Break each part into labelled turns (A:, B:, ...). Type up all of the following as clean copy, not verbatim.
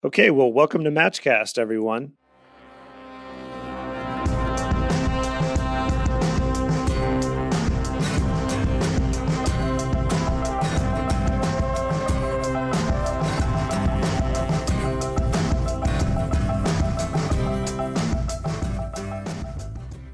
A: Okay, well, welcome to Matchcast, everyone.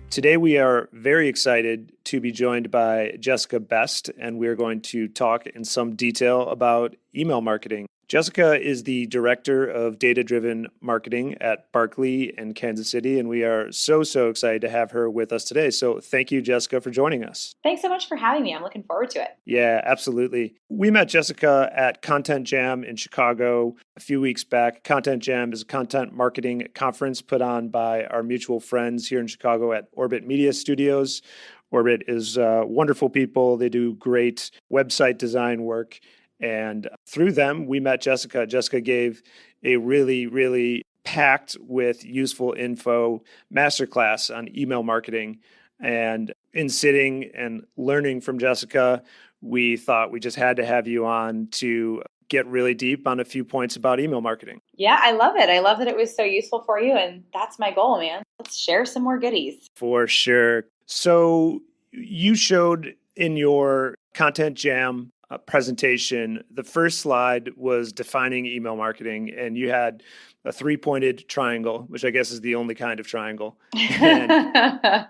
A: Today, we are very excited to be joined by Jessica Best, and we're going to talk in some detail about email marketing. Jessica is the Director of Data-Driven Marketing at Barkley in Kansas City, and we are so excited to have her with us today. So thank you, Jessica, for joining us.
B: Thanks so much for having me. I'm looking forward to it.
A: Yeah, absolutely. We met Jessica at Content Jam in Chicago a few weeks back. Content Jam is a content marketing conference put on by our mutual friends here in Chicago at Orbit Media Studios. Orbit is wonderful people. They do great website design work. And through them, we met Jessica. Jessica gave a really packed with useful info masterclass on email marketing. And in sitting and learning from Jessica, we thought we just had to have you on to get really deep on a few points about email marketing.
B: Yeah, I love it. I love that it was so useful for you. And that's my goal, man. Let's share some more goodies.
A: For sure. So you showed in your Content Jam presentation, the first slide was defining email marketing, and you had a three-pointed triangle, which I guess is the only kind of triangle. And at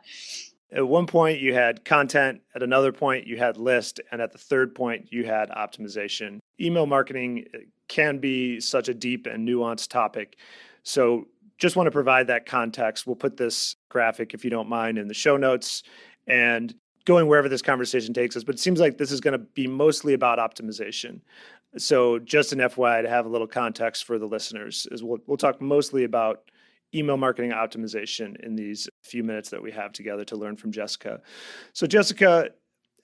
A: one point you had content, at another point you had list, and at the third point you had optimization. Email marketing can be such a deep and nuanced topic. So just want to provide that context. We'll put this graphic, if you don't mind, in the show notes and going wherever this conversation takes us. But it seems like this is going to be mostly about optimization. So just an FYI to have a little context for the listeners is we'll talk mostly about email marketing optimization in these few minutes that we have together to learn from Jessica. So Jessica,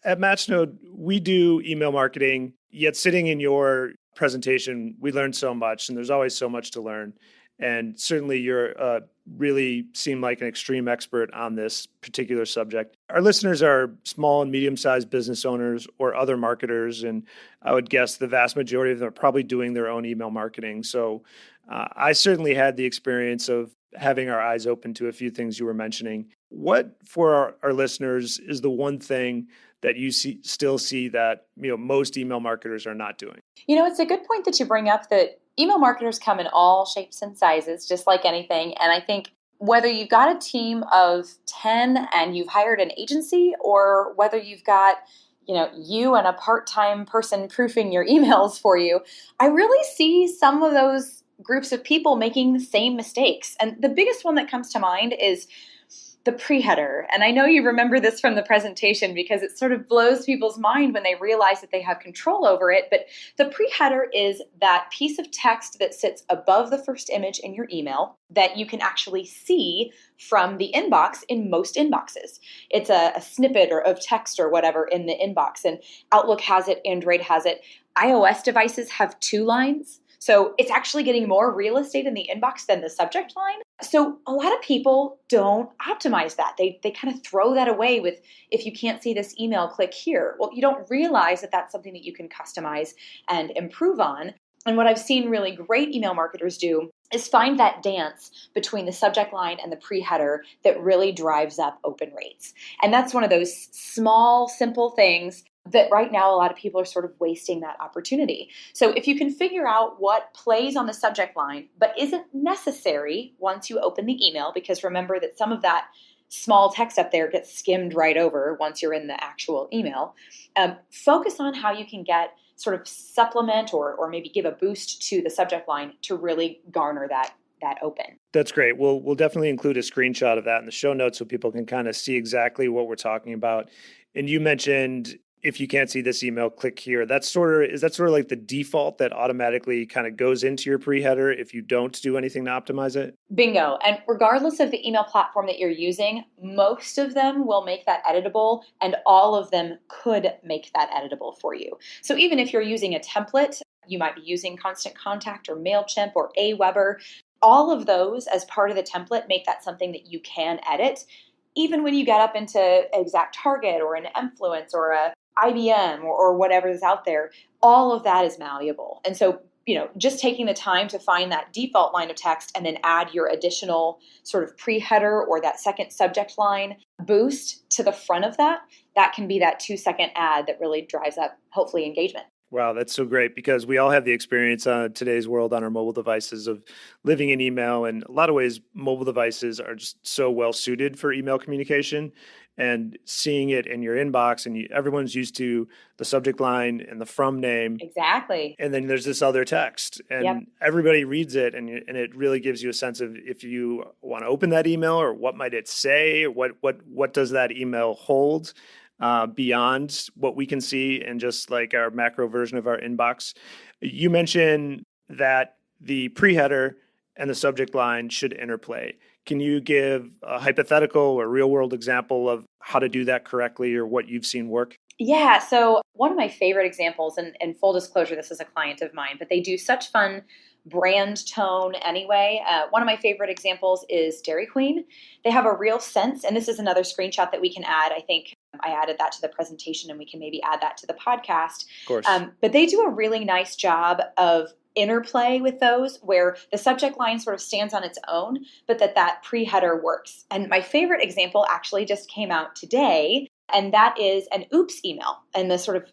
A: at Matchnode, we do email marketing, yet sitting in your presentation, we learned so much, and there's always so much to learn. And certainly you're really seem like an extreme expert on this particular subject. Our listeners are small and medium-sized business owners or other marketers, and I would guess the vast majority of them are probably doing their own email marketing. So I certainly had the experience of having our eyes open to a few things you were mentioning. What, for our listeners, is the one thing that you still see that most email marketers are not doing?
B: It's a good point that you bring up that email marketers come in all shapes and sizes, just like anything. And I think whether you've got a team of 10 and you've hired an agency, or whether you've got you and a part-time person proofing your emails for you, I really see some of those groups of people making the same mistakes. And the biggest one that comes to mind is the pre-header. And I know you remember this from the presentation because it sort of blows people's mind when they realize that they have control over it. But the pre-header is that piece of text that sits above the first image in your email that you can actually see from the inbox in most inboxes. It's a snippet of text or whatever in the inbox. And Outlook has it, Android has it. iOS devices have 2 lines. So it's actually getting more real estate in the inbox than the subject line. So a lot of people don't optimize that. They kind of throw that away with, if you can't see this email, click here. Well, you don't realize that that's something that you can customize and improve on. And what I've seen really great email marketers do is find that dance between the subject line and the pre-header that really drives up open rates. And that's one of those small, simple things that right now a lot of people are sort of wasting that opportunity. So if you can figure out what plays on the subject line but isn't necessary once you open the email, because remember that some of that small text up there gets skimmed right over once you're in the actual email, focus on how you can get sort of supplement or maybe give a boost to the subject line to really garner that open.
A: That's great. We'll definitely include a screenshot of that in the show notes so people can kind of see exactly what we're talking about. And you mentioned, if you can't see this email, click here. Is that sort of like the default that automatically kind of goes into your pre-header if you don't do anything to optimize it?
B: Bingo. And regardless of the email platform that you're using, most of them will make that editable, and all of them could make that editable for you. So even if you're using a template, you might be using Constant Contact or MailChimp or Aweber, all of those as part of the template make that something that you can edit. Even when you get up into ExactTarget or an Influence or a IBM or whatever is out there, all of that is malleable. And so, just taking the time to find that default line of text and then add your additional sort of pre-header or that second subject line boost to the front of that, that can be that 2-second ad that really drives up, hopefully, engagement.
A: Wow, that's so great because we all have the experience on today's world on our mobile devices of living in email. And a lot of ways, mobile devices are just so well suited for email communication. And seeing it in your inbox, and everyone's used to the subject line and the from name.
B: Exactly.
A: And then there's this other text, and
B: Yep.
A: everybody reads it, and it really gives you a sense of if you want to open that email, or what might it say, or what does that email hold beyond what we can see in just like our macro version of our inbox. You mentioned that the pre-header and the subject line should interplay. Can you give a hypothetical or real world example of how to do that correctly or what you've seen work?
B: Yeah. So one of my favorite examples, and full disclosure, this is a client of mine, but they do such fun brand tone anyway. One of my favorite examples is Dairy Queen. They have a real sense, and this is another screenshot that we can add. I think I added that to the presentation, and we can maybe add that to the podcast.
A: Of course.
B: But they do a really nice job of interplay with those where the subject line sort of stands on its own, but that pre-header works. And my favorite example actually just came out today, and that is an oops email. And the sort of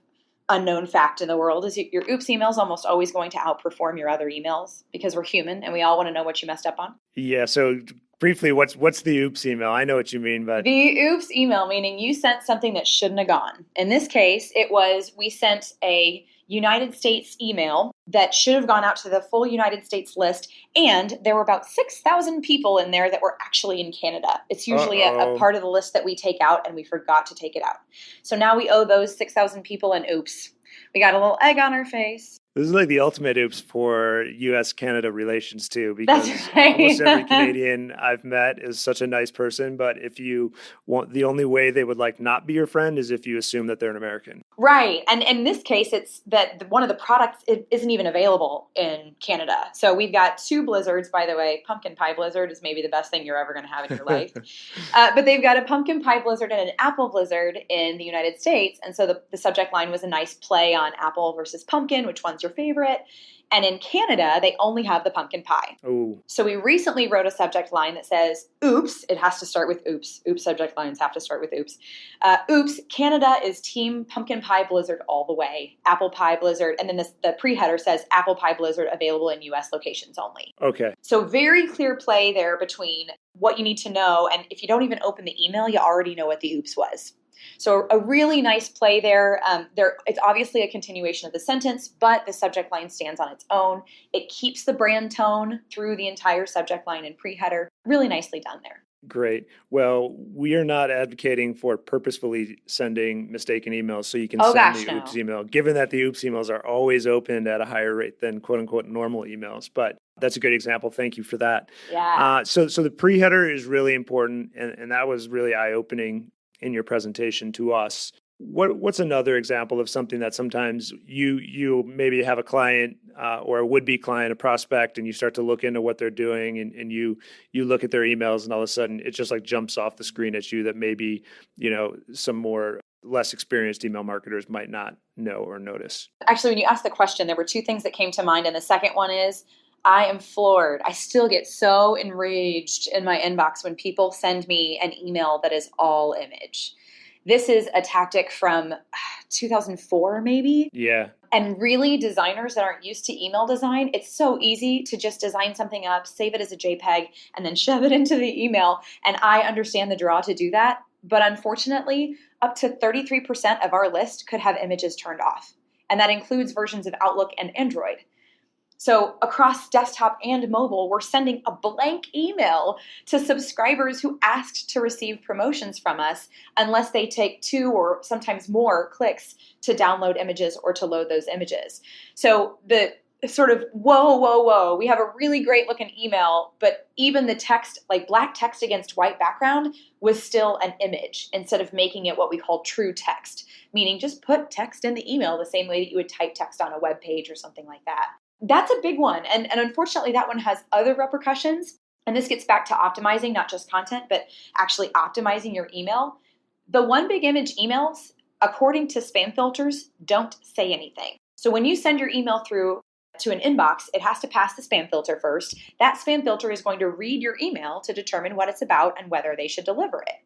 B: unknown fact in the world is your oops email is almost always going to outperform your other emails because we're human and we all want to know what you messed up on.
A: Yeah. So briefly, what's the oops email? I know what you mean, but
B: the oops email, meaning you sent something that shouldn't have gone. In this case, it was we sent a United States email that should have gone out to the full United States list, and there were about 6,000 people in there that were actually in Canada. It's usually a part of the list that we take out, and we forgot to take it out. So now we owe those 6,000 people an oops. We got a little egg on our face.
A: This is like the ultimate oops for U.S.-Canada relations too, because
B: That's right.
A: almost every Canadian I've met is such a nice person. But if you want, the only way they would like not be your friend is if you assume that they're an American.
B: Right. And in this case, it's that one of the products isn't even available in Canada. So we've got 2 blizzards, by the way. Pumpkin pie blizzard is maybe the best thing you're ever going to have in your life. But they've got a pumpkin pie blizzard and an apple blizzard in the United States. And so the subject line was a nice play on apple versus pumpkin, which one's your favorite. And in Canada, they only have the pumpkin pie.
A: Oh.
B: So we recently wrote a subject line that says, oops, it has to start with oops. Oops subject lines have to start with oops. Oops, Canada is team pumpkin pie blizzard all the way. Apple pie blizzard. And then the pre-header says apple pie blizzard available in U.S. locations only.
A: Okay.
B: So very clear play there between what you need to know. And if you don't even open the email, you already know what the oops was. So a really nice play there. It's obviously a continuation of the sentence, but the subject line stands on its own. It keeps the brand tone through the entire subject line and pre-header. Really nicely done there.
A: Great. Well, we are not advocating for purposefully sending mistaken emails so you can send the oops email, given that the oops emails are always opened at a higher rate than quote unquote normal emails. But that's a good example. Thank you for that.
B: Yeah.
A: So the pre-header is really important, and that was really eye-opening in your presentation to us. What's another example of something that sometimes you maybe have a client or a would-be client, a prospect, and you start to look into what they're doing, and you look at their emails, and all of a sudden it just like jumps off the screen at you that maybe some more less experienced email marketers might not know or notice?
B: Actually, when you asked the question, there were 2 things that came to mind, and the second one is I am floored. I still get so enraged in my inbox when people send me an email that is all image. This is a tactic from 2004, maybe.
A: Yeah.
B: And really, designers that aren't used to email design, it's so easy to just design something up, save it as a JPEG, and then shove it into the email. And I understand the draw to do that. But unfortunately, up to 33% of our list could have images turned off. And that includes versions of Outlook and Android. So across desktop and mobile, we're sending a blank email to subscribers who asked to receive promotions from us unless they take 2 or sometimes more clicks to download images or to load those images. So the sort of, whoa, we have a really great looking email, but even the text, like black text against white background, was still an image instead of making it what we call true text, meaning just put text in the email the same way that you would type text on a web page or something like that. That's a big one. And unfortunately, that one has other repercussions. And this gets back to optimizing, not just content, but actually optimizing your email. The one big image emails, according to spam filters, don't say anything. So when you send your email through to an inbox, it has to pass the spam filter first. That spam filter is going to read your email to determine what it's about and whether they should deliver it.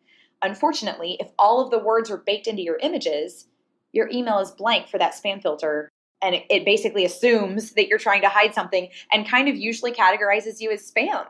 B: Unfortunately, if all of the words are baked into your images, your email is blank for that spam filter. And it basically assumes that you're trying to hide something and kind of usually categorizes you as spam.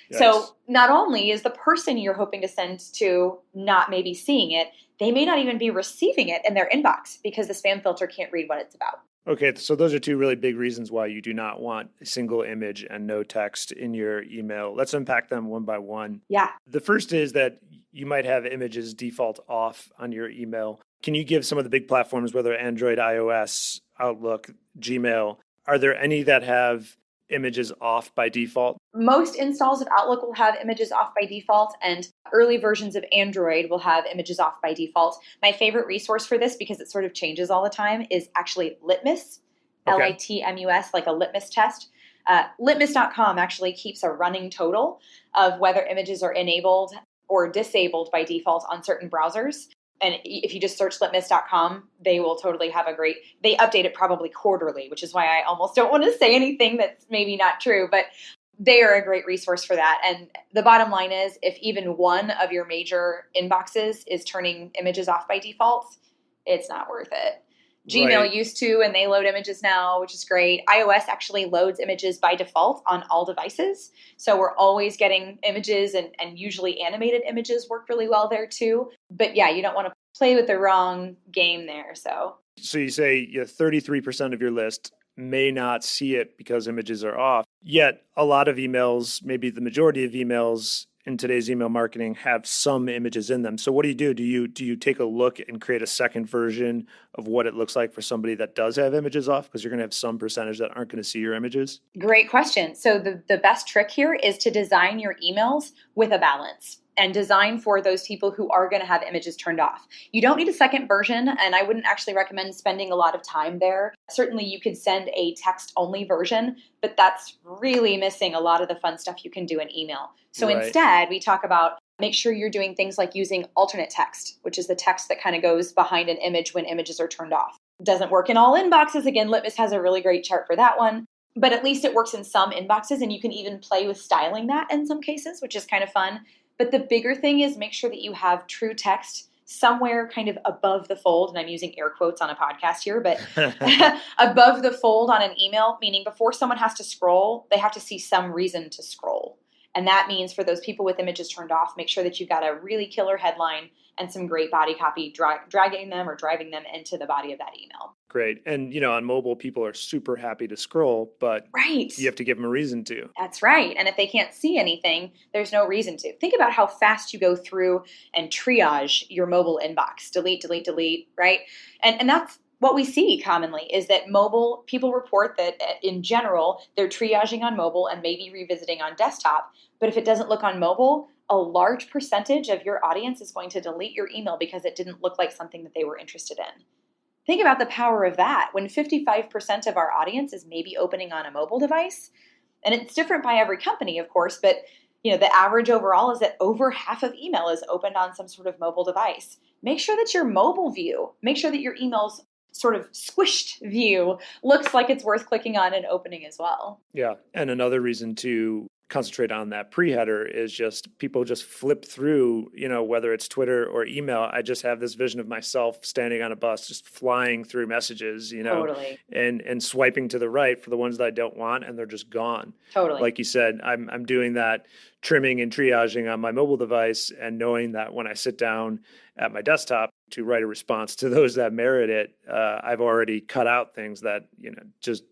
A: Yes.
B: So not only is the person you're hoping to send to not maybe seeing it, they may not even be receiving it in their inbox because the spam filter can't read what it's about.
A: Okay, so those are two really big reasons why you do not want a single image and no text in your email. Let's unpack them one by one.
B: Yeah.
A: The first is that you might have images default off on your email. Can you give some of the big platforms, whether Android, iOS, Outlook, Gmail, are there any that have images off by default?
B: Most installs of Outlook will have images off by default, and early versions of Android will have images off by default. My favorite resource for this, because it sort of changes all the time, is actually Litmus,
A: Okay.
B: Litmus, like a litmus test. Litmus.com actually keeps a running total of whether images are enabled or disabled by default on certain browsers. And if you just search litmus.com, they will totally have they update it probably quarterly, which is why I almost don't want to say anything that's maybe not true, but they are a great resource for that. And the bottom line is, if even one of your major inboxes is turning images off by default, it's not worth it. Gmail
A: Right.
B: used to, and they load images now, which is great. iOS actually loads images by default on all devices. So we're always getting images, and usually animated images work really well there too. But yeah, you don't want to play with the wrong game there. So
A: you say 33% of your list may not see it because images are off. Yet a lot of emails, maybe the majority of emails in today's email marketing, have some images in them. So what do you do? Do you take a look and create a second version of what it looks like for somebody that does have images off? Because you're going to have some percentage that aren't going to see your images.
B: great question. So the best trick here is to design your emails with a balance and design for those people who are going to have images turned off. You don't need a second version, and I wouldn't actually recommend spending a lot of time there. Certainly you could send a text-only version, but that's really missing a lot of the fun stuff you can do in email. So
A: Right.
B: instead, we talk about make sure you're doing things like using alternate text, which is the text that kind of goes behind an image when images are turned off. Doesn't work in all inboxes. Again, Litmus has a really great chart for that one. But at least it works in some inboxes, and you can even play with styling that in some cases, which is kind of fun. But the bigger thing is make sure that you have true text somewhere kind of above the fold. And I'm using air quotes on a podcast here, but above the fold on an email, meaning before someone has to scroll, they have to see some reason to scroll. And that means for those people with images turned off, make sure that you've got a really killer headline and some great body copy dragging them or driving them into the body of that email.
A: Great. And, on mobile, people are super happy to scroll, but
B: Right.
A: you have to give them a reason to.
B: That's right. And if they can't see anything, there's no reason to. Think about how fast you go through and triage your mobile inbox. Delete, delete, delete, right? And that's what we see commonly is that mobile people report that in general, they're triaging on mobile and maybe revisiting on desktop. But if it doesn't look on mobile, a large percentage of your audience is going to delete your email because it didn't look like something that they were interested in. Think about the power of that when 55% of our audience is maybe opening on a mobile device. And it's different by every company, of course, but the average overall is that over half of email is opened on some sort of mobile device. Make sure that your mobile view, make sure that your email's sort of squished view looks like it's worth clicking on and opening as well.
A: Yeah. And another reason to concentrate on that pre-header is just people just flip through, whether it's Twitter or email. I just have this vision of myself standing on a bus, just flying through messages,
B: Totally.
A: and swiping to the right for the ones that I don't want, and they're just gone.
B: Totally.
A: Like you said, I'm doing that trimming and triaging on my mobile device, and knowing that when I sit down at my desktop to write a response to those that merit it, I've already cut out things that, just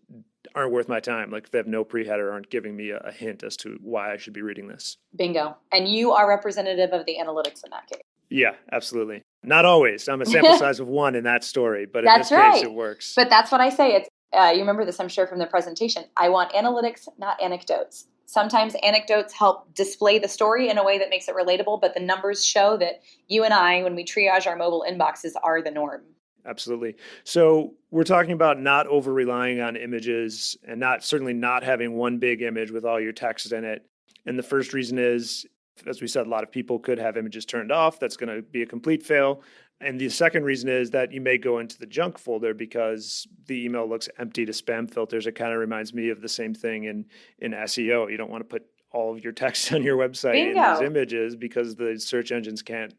A: aren't worth my time. Like if they have no pre-header, aren't giving me a hint as to why I should be reading this.
B: Bingo. And you are representative of the analytics in that case.
A: Yeah, absolutely. Not always. I'm a sample size of one in that story, but in
B: That's
A: this
B: right.
A: case, it works.
B: But that's what I say. It's you remember this, I'm sure, from the presentation. I want analytics, not anecdotes. Sometimes anecdotes help display the story in a way that makes it relatable, but the numbers show that you and I, when we triage our mobile inboxes, are the norm.
A: Absolutely. So we're talking about not over relying on images and certainly not having one big image with all your text in it. And the first reason is As we said, a lot of people could have images turned off. That's going to be a complete fail. And the second reason is that you may go into the junk folder because the email looks empty to spam filters. It kind of reminds me of the same thing in SEO. You don't want to put all of your text on your website in these images because the search engines can't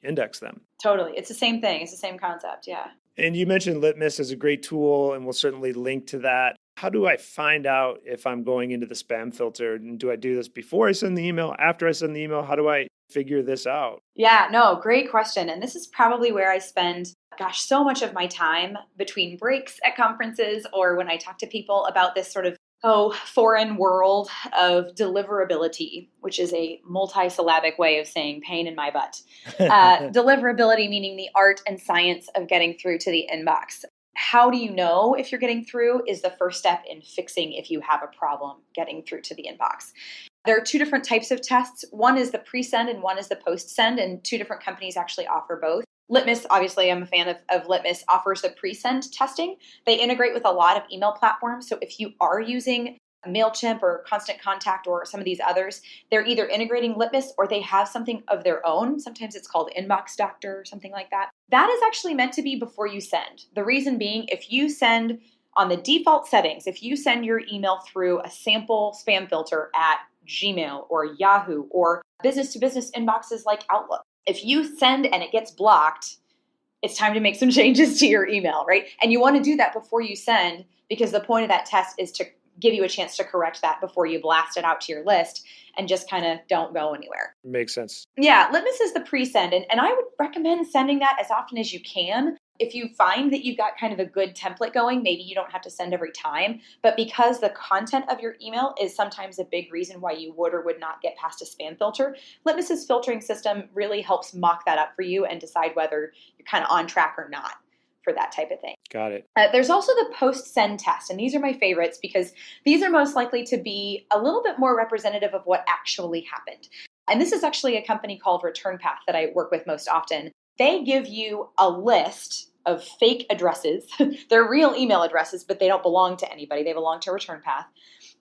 A: index them.
B: Totally. It's the same thing. It's the same concept. Yeah.
A: And you mentioned Litmus as a great tool, and we'll certainly link to that. How do I find out if I'm going into the spam filter? And do I do this before I send the email, after I send the email? How do I figure this out?
B: Yeah, no, great question. And this is probably where I spend, so much of my time between breaks at conferences or when I talk to people about this sort of foreign world of deliverability, which is a multi-syllabic way of saying pain in my butt. Deliverability meaning the art and science of getting through to the inbox. How do you know if you're getting through is the first step in fixing if you have a problem getting through to the inbox. There are two different types of tests. One is the pre-send and one is the post-send, and two different companies actually offer both. Litmus, obviously, I'm a fan of Litmus, offers the pre-send testing. They integrate with a lot of email platforms. So if you are using MailChimp or Constant Contact or some of these others, they're either integrating Litmus or they have something of their own. Sometimes it's called Inbox Doctor or something like that. That is actually meant to be before you send. The reason being, if you send on the default settings, if you send your email through a sample spam filter at Gmail or Yahoo or business-to-business inboxes like Outlook, if you send and it gets blocked, it's time to make some changes to your email, right? And you want to do that before you send because the point of that test is to give you a chance to correct that before you blast it out to your list and just kind of don't go anywhere.
A: Makes sense.
B: Yeah, Litmus is the pre-send, and I would recommend sending that as often as you can. If you find that you've got kind of a good template going, maybe you don't have to send every time, but because the content of your email is sometimes a big reason why you would or would not get past a spam filter, Litmus's filtering system really helps mock that up for you and decide whether you're kind of on track or not for that type of thing.
A: Got it.
B: There's also the post-send test, and these are my favorites because these are most likely to be a little bit more representative of what actually happened. And this is actually a company called ReturnPath that I work with most often. They give you a list of fake addresses. They're real email addresses, but they don't belong to anybody. They belong to ReturnPath.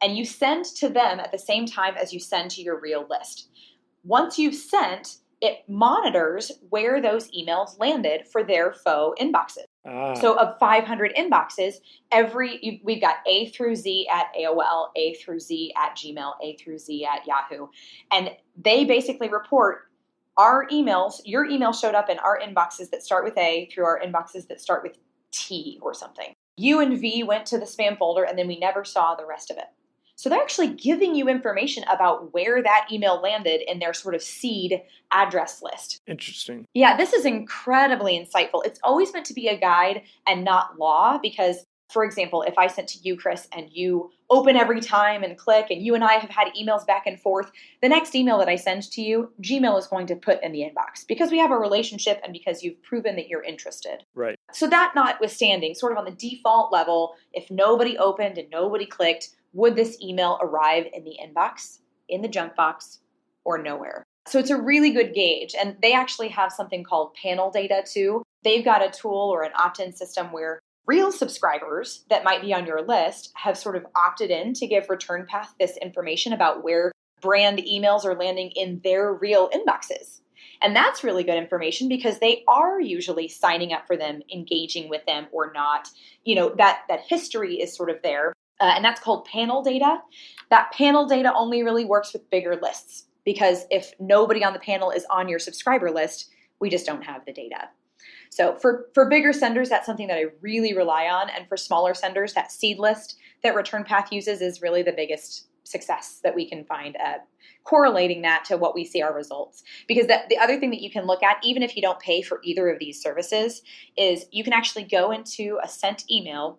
B: And you send to them at the same time as you send to your real list. Once you've sent, it monitors where those emails landed for their faux inboxes. So of 500 inboxes, we've got A through Z at AOL, A through Z at Gmail, A through Z at Yahoo. And they basically report our emails, your email showed up in our inboxes that start with A through our inboxes that start with T or something. U and V went to the spam folder and then we never saw the rest of it. So they're actually giving you information about where that email landed in their sort of seed address list.
A: Interesting.
B: Yeah, this is incredibly insightful. It's always meant to be a guide and not law because, for example, if I sent to you, Chris, and you open every time and click, and you and I have had emails back and forth, the next email that I send to you, Gmail is going to put in the inbox because we have a relationship and because you've proven that you're interested.
A: Right.
B: So that notwithstanding, sort of on the default level, if nobody opened and nobody clicked, would this email arrive in the inbox, in the junk box, or nowhere? So it's a really good gauge. And they actually have something called panel data too. They've got a tool or an opt-in system where real subscribers that might be on your list have sort of opted in to give ReturnPath this information about where brand emails are landing in their real inboxes. And that's really good information because they are usually signing up for them, engaging with them or not. You know, that history is sort of there. And that's called panel data. That panel data only really works with bigger lists because if nobody on the panel is on your subscriber list, we just don't have the data. So for bigger senders, that's something that I really rely on. And for smaller senders, that seed list that ReturnPath uses is really the biggest success that we can find correlating that to what we see our results. Because the other thing that you can look at, even if you don't pay for either of these services, is you can actually go into a sent email,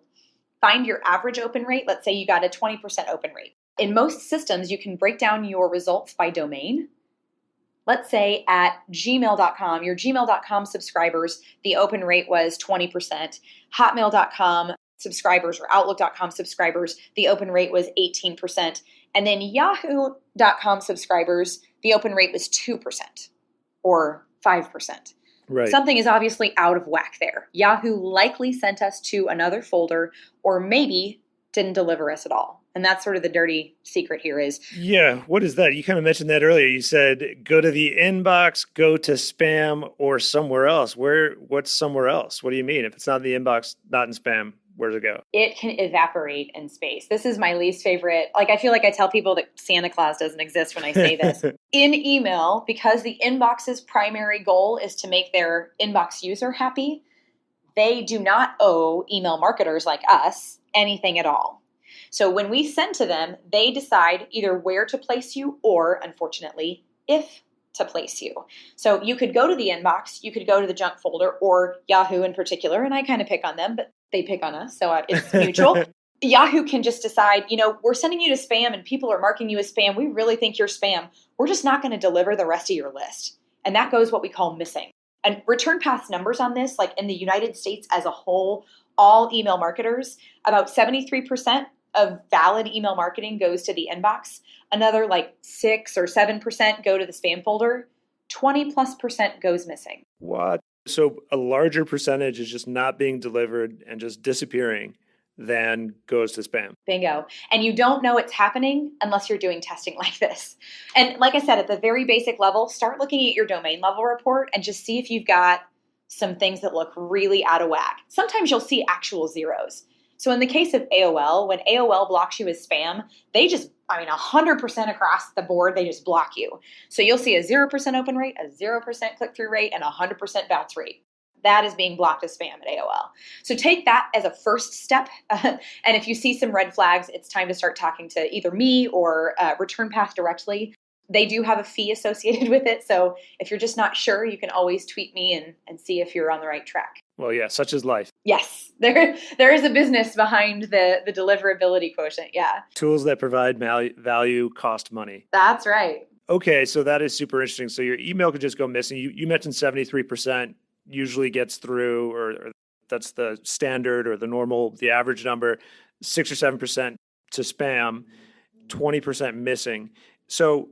B: find your average open rate. Let's say you got a 20% open rate. In most systems, you can break down your results by domain. Let's say at gmail.com, your gmail.com subscribers, the open rate was 20%. Hotmail.com subscribers or Outlook.com subscribers, the open rate was 18%. And then Yahoo.com subscribers, the open rate was 2% or 5%.
A: Right.
B: Something is obviously out of whack there. Yahoo likely sent us to another folder or maybe didn't deliver us at all. And that's sort of the dirty secret here is.
A: Yeah. What is that? You kind of mentioned that earlier. You said go to the inbox, go to spam, or somewhere else. What's somewhere else? What do you mean? If it's not in the inbox, not in spam, where does it go?
B: It can evaporate in space. This is my least favorite. Like, I feel like I tell people that Santa Claus doesn't exist when I say this. In email, because the inbox's primary goal is to make their inbox user happy, they do not owe email marketers like us anything at all. So when we send to them, they decide either where to place you or, unfortunately, if to place you. So you could go to the inbox, you could go to the junk folder, or Yahoo in particular, and I kind of pick on them, but they pick on us, so it's mutual. Yahoo can just decide, we're sending you to spam and people are marking you as spam. We really think you're spam. We're just not going to deliver the rest of your list. And that goes what we call missing. And return path numbers on this, like in the United States as a whole, all email marketers, about 73% of valid email marketing goes to the inbox. Another like 6 or 7% go to the spam folder. 20+% goes missing.
A: What? So a larger percentage is just not being delivered and just disappearing than goes to spam.
B: Bingo. And you don't know it's happening unless you're doing testing like this. And like I said, at the very basic level, start looking at your domain level report and just see if you've got some things that look really out of whack. Sometimes you'll see actual zeros. So in the case of AOL, when AOL blocks you as spam, they just, 100% across the board, they just block you. So you'll see a 0% open rate, a 0% click-through rate, and a 100% bounce rate. That is being blocked as spam at AOL. So take that as a first step. And if you see some red flags, it's time to start talking to either me or Return Path directly. They do have a fee associated with it. So if you're just not sure, you can always tweet me and see if you're on the right track.
A: Well, yeah, such is life.
B: Yes, there is a business behind the deliverability quotient. Yeah.
A: Tools that provide value cost money.
B: That's right.
A: Okay, so that is super interesting. So your email could just go missing. You mentioned 73% usually gets through, or that's the standard or the normal, the average number, 6 or 7% to spam, 20% missing. So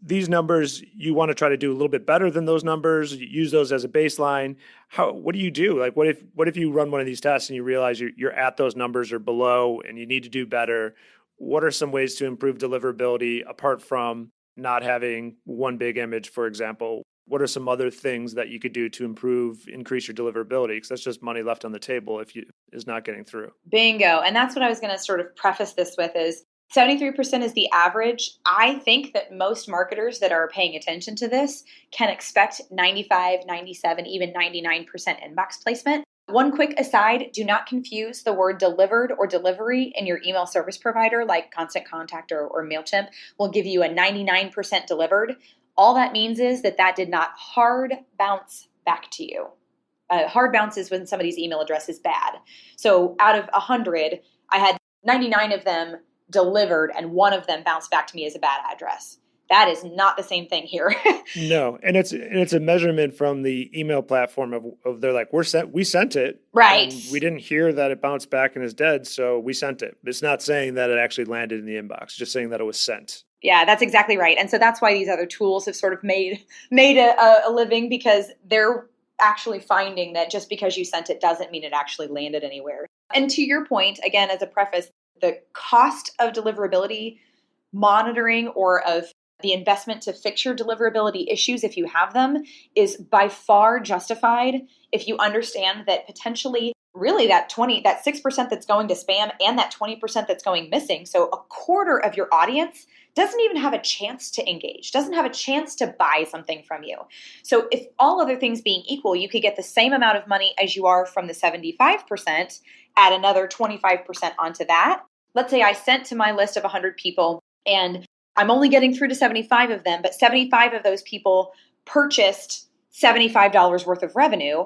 A: these numbers, you want to try to do a little bit better than those numbers, use those as a baseline. What do you do? Like, what if you run one of these tests and you realize you're at those numbers or below and you need to do better? What are some ways to improve deliverability apart from not having one big image, for example? What are some other things that you could do to increase your deliverability? Because that's just money left on the table if is not getting through.
B: Bingo. And that's what I was going to sort of preface this with is 73% is the average. I think that most marketers that are paying attention to this can expect 95, 97, even 99% inbox placement. One quick aside, do not confuse the word delivered or delivery in your email service provider like Constant Contact or MailChimp will give you a 99% delivered. All that means is that did not hard bounce back to you. Hard bounce is when somebody's email address is bad. So out of 100, I had 99 of them delivered and one of them bounced back to me as a bad address. That is not the same thing here.
A: No, and it's a measurement from the email platform of they're like, we sent it.
B: Right.
A: And we didn't hear that it bounced back and is dead, so we sent it. It's not saying that it actually landed in the inbox, it's just saying that it was sent.
B: Yeah, that's exactly right. And so that's why these other tools have sort of made a living, because they're actually finding that just because you sent it doesn't mean it actually landed anywhere. And to your point, again, as a preface, the cost of deliverability monitoring or of the investment to fix your deliverability issues, if you have them, is by far justified if you understand that potentially really that 6% that's going to spam and that 20% that's going missing. So a quarter of your audience doesn't even have a chance to engage, doesn't have a chance to buy something from you. So if all other things being equal, you could get the same amount of money as you are from the 75%, add another 25% onto that. Let's say I sent to my list of 100 people and I'm only getting through to 75 of them, but 75 of those people purchased $75 worth of revenue.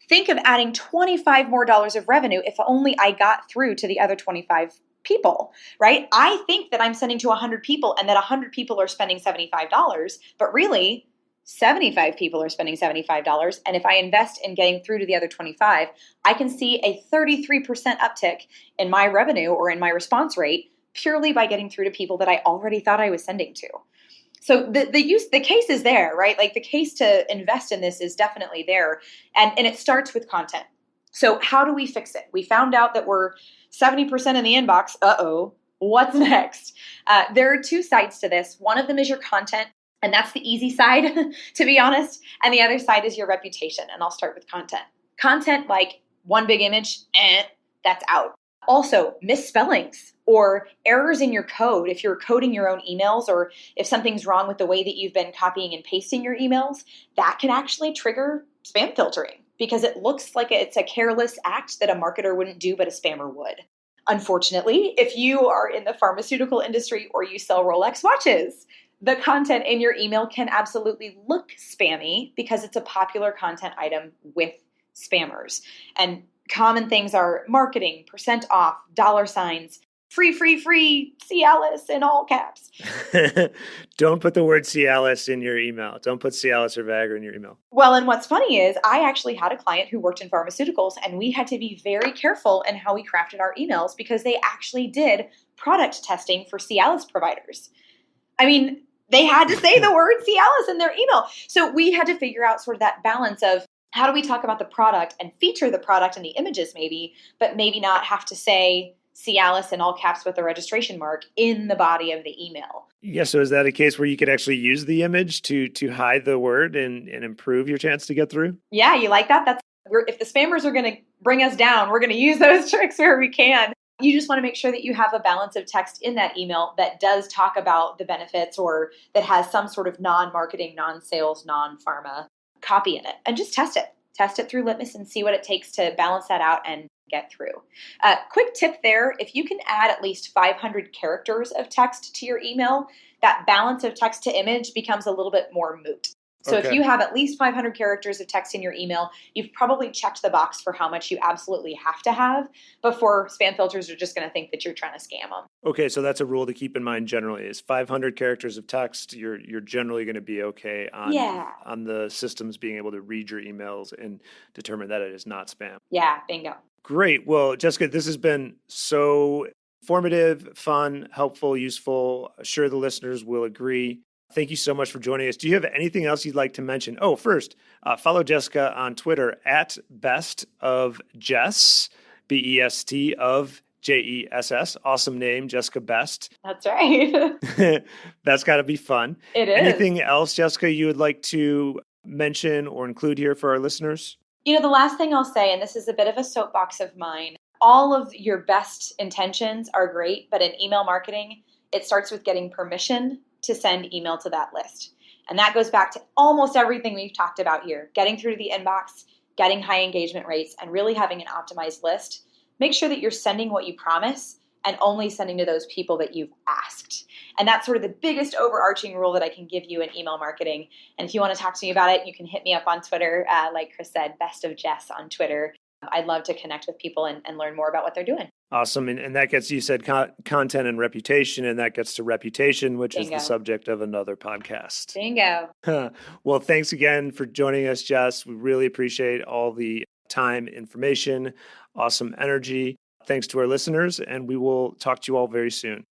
B: Think of adding $25 more of revenue if only I got through to the other 25 people, right? I think that I'm sending to 100 people and that 100 people are spending $75, but really 75 people are spending $75. And if I invest in getting through to the other 25, I can see a 33% uptick in my revenue or in my response rate purely by getting through to people that I already thought I was sending to. So the case is there, right? Like the case to invest in this is definitely there. And it starts with content. So how do we fix it? We found out that we're 70% in the inbox. What's next? There are two sides to this. One of them is your content, and that's the easy side, to be honest. And the other side is your reputation. And I'll start with content. Content like one big image, that's out. Also, misspellings or errors in your code. If you're coding your own emails, or if something's wrong with the way that you've been copying and pasting your emails, that can actually trigger spam filtering because it looks like it's a careless act that a marketer wouldn't do, but a spammer would. Unfortunately, if you are in the pharmaceutical industry or you sell Rolex watches, the content in your email can absolutely look spammy because it's a popular content item with spammers. And common things are marketing, percent off, dollar signs, free, free, free, Cialis in all caps.
A: Don't put the word Cialis in your email. Don't put Cialis or Viagra in your email.
B: Well, and what's funny is I actually had a client who worked in pharmaceuticals, and we had to be very careful in how we crafted our emails because they actually did product testing for Cialis providers. I mean, they had to say the word Cialis in their email. So we had to figure out sort of that balance of how do we talk about the product and feature the product in the images maybe, but maybe not have to say Cialis in all caps with a registration mark in the body of the email.
A: Yeah, so is that a case where you could actually use the image to hide the word and improve your chance to get through?
B: Yeah, you like that? If the spammers are going to bring us down, we're going to use those tricks where we can. You just want to make sure that you have a balance of text in that email that does talk about the benefits or that has some sort of non-marketing, non-sales, non-pharma copy in it. And just test it. Test it through Litmus and see what it takes to balance that out and get through. Quick tip there, if you can add at least 500 characters of text to your email, that balance of text to image becomes a little bit more moot. So if you have at least 500 characters of text in your email, you've probably checked the box for how much you absolutely have to have before spam filters are just going to think that you're trying to scam them.
A: Okay, so that's a rule to keep in mind generally is 500 characters of text, you're generally going to be okay on the systems being able to read your emails and determine that it is not spam.
B: Yeah, bingo.
A: Great. Well, Jessica, this has been so informative, fun, helpful, useful. I'm sure the listeners will agree. Thank you so much for joining us. Do you have anything else you'd like to mention? Oh, first, follow Jessica on Twitter at bestofjess, B-E-S-T of J-E-S-S. Awesome name, Jessica Best.
B: That's right.
A: That's got to be fun.
B: It is.
A: Anything else, Jessica, you would like to mention or include here for our listeners?
B: The last thing I'll say, and this is a bit of a soapbox of mine, all of your best intentions are great, but in email marketing, it starts with getting permission to send email to that list. And that goes back to almost everything we've talked about here, getting through to the inbox, getting high engagement rates, and really having an optimized list. Make sure that you're sending what you promise and only sending to those people that you've asked. And that's sort of the biggest overarching rule that I can give you in email marketing. And if you want to talk to me about it, you can hit me up on Twitter, like Chris said, Best of Jess on Twitter. I'd love to connect with people and learn more about what they're doing.
A: Awesome. And that gets, you said content and reputation, and that gets to reputation, which is the subject of another podcast.
B: Bingo.
A: Well, thanks again for joining us, Jess. We really appreciate all the time, information, awesome energy. Thanks to our listeners, and we will talk to you all very soon.